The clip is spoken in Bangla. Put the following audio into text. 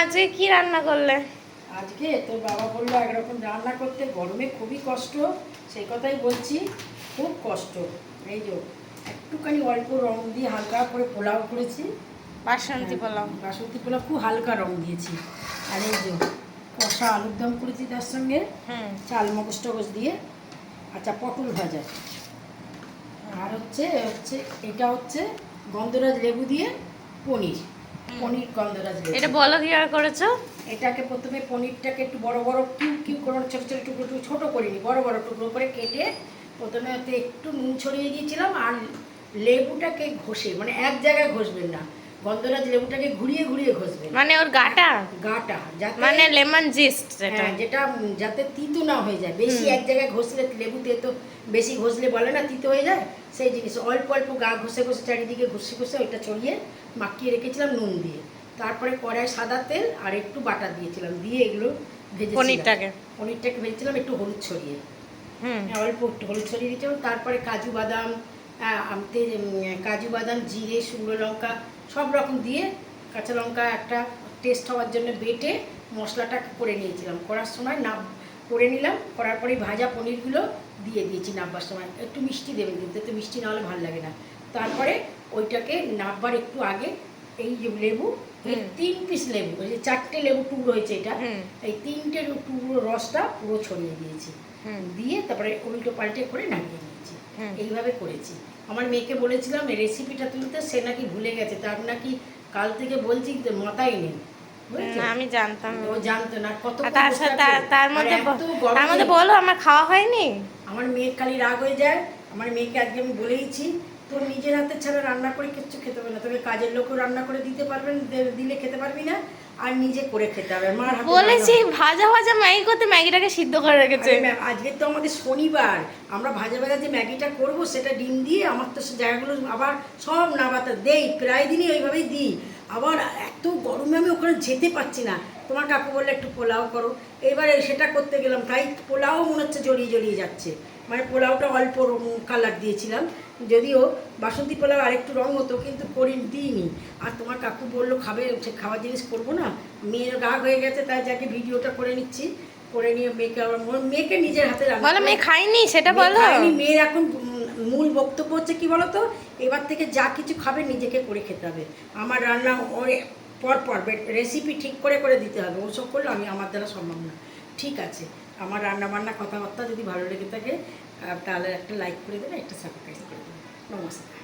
আজকে কি রান্না করলে? আজকে তোর বাবা বললো একরকম রান্না করতে, গরমে খুবই কষ্ট, সেই কথাই বলছি, খুব কষ্ট। এই যে একটুখানি অল্প রং দিয়ে হালকা করে পোলাও করেছি, বাসন্তী পোলাও। বাসন্তী পোলাও খুব হালকা রং দিয়েছি। আর এই যে কষা আলুর দম করেছি তার সঙ্গে চাল মগজ টগজ দিয়ে, আচ্ছা পটল ভাজা, আর হচ্ছে হচ্ছে এটা হচ্ছে গন্ধরাজ লেবু দিয়ে পনির, পনির গন্ধরাজ লেবু। এটা বলো কি আর করেছো? এটাকে প্রথমে পনিরটাকে একটু বড় বড় কিউ কিউ করে ছোটো ছোটো টুকরো টুকরো ছোটো করিনি, বড় বড় টুকরো করে কেটে প্রথমে ওতে একটু নুন ছড়িয়ে দিয়েছিলাম। আর লেবুটাকে ঘষে, মানে এক জায়গায় ঘষবেন না, গন্ধরাজ লেবুটাকে ঘুরিয়ে ঘুরিয়ে ঘষবেন, মানে ওর গাটা গাটা যাতে, মানে লেমন জিস্ট যেটা, যেটা যাতে তিতো না হয়ে যায়। বেশি এক জায়গায় ঘষলে লেবুতে তো বেশি ঘষলে বলে না তিতো হয়ে যায়, সেই জিনিস অল্প অল্প গা ঘষে ঘষে চারিদিকে ঘষে ঘষে ওইটা ছড়িয়ে মাখিয়ে রেখেছিলাম নুন দিয়ে। তারপরে কড়াই সাদা তেল আর একটু বাটার দিয়েছিলাম, দিয়ে এগুলো ভেজেছিলাম। পনিরটাকে ভেজেছিলাম একটু হলুদ ছড়িয়ে, অল্প একটু হলুদ ছড়িয়ে দিয়েছিলাম। তারপরে কাজু বাদাম, কাজু বাদাম, জিরে, শুকনো লঙ্কা সব রকম দিয়ে, কাঁচা লঙ্কা একটা টেস্ট হওয়ার জন্য বেটে মশলাটা করে নিয়েছিলাম। করার সময় করে নিলাম, করার পরে ভাজা পনিরগুলো দিয়ে দিয়েছি নাববার সময়। একটু মিষ্টি দেবেন কিন্তু, একটু মিষ্টি না হলে ভালো লাগে না। তারপরে ওইটাকে নাববার একটু আগে এই যে লেবু, এই 3 পিস লেবু, ওই যে 4টে লেবু টুকরো হয়েছে, এটা এই 3টে টুকরো রসটা পুরো ছড়িয়ে দিয়েছি, দিয়ে তারপরে উল্টো পাল্টে করে নামিয়ে নিয়েছি। এইভাবে করেছি। আমার মেয়েকে বলেছিলাম এই রেসিপিটা তুলতে, সে নাকি ভুলে গেছে, তার নাকি কাল থেকে বলছি মাথায় নেই। আমি জানতাম ও জানতো না কত। তার মধ্যে বলো আমার খাওয়া হয়নি। আমার মেয়ে খালি রাগ হয়ে যায়। আমার মেয়েকে আজকে আমি বলেইছি, তোর নিজের হাতে ছাড়া রান্না করে কিচ্ছু খেতে হবে না, তোকে কাজের লোকও রান্না করে দিতে পারবেন, দিলে খেতে পারবি না, আর নিজে করে খেতে হবে। মার হাতে বলেছি ভাজা ভাজা ম্যাগি করতে, ম্যাগিটাকে সিদ্ধ করে রেখেছে। আজকে তো আমাদের শনিবার, আমরা ভাজা ভাজা যে ম্যাগিটা করবো সেটা ডিম দিয়ে, আমার তো জায়গাগুলো আবার সব নাবাতা দেই, প্রায় দিনই ওইভাবেই দিই। আবার এত গরমে আমি ওখানে যেতে পারছি না। তোমার কাকু বললে একটু পোলাও করো, এবারে সেটা করতে গেলাম, তাই পোলাও মনে হচ্ছে জড়িয়ে জড়িয়ে যাচ্ছে। মানে পোলাওটা অল্প কালার দিয়েছিলাম, যদিও বাসন্তী পোলাও আরেকটু রং হতো, কিন্তু দিইনি। আর তোমার কাকু বললো খাবে, সে খাওয়ার জিনিস করবো না, মেয়ের রাগ হয়ে গেছে, তাই যাকে ভিডিওটা করে নিচ্ছি, করে নিয়ে মেয়েকে আবার, মেয়েকে নিজের হাতে বলো মেয়ে খাইনি সেটা বলো। মেয়ের এখন মূল বক্তব্য হচ্ছে কি বলতো, এবার থেকে যা কিছু খাবে নিজেকে করে খেতে হবে। আমার রান্না পর রেসিপি ঠিক করে করে দিতে হবে, ওসব করলে আমার দ্বারা সম্ভব না। ঠিক আছে, আমার রান্না বান্না কথাবার্তা যদি ভালো লেগে থাকে তাহলে একটা লাইক করে দেবে, একটা সাবস্ক্রাইব করে দেবে। নমস্কার।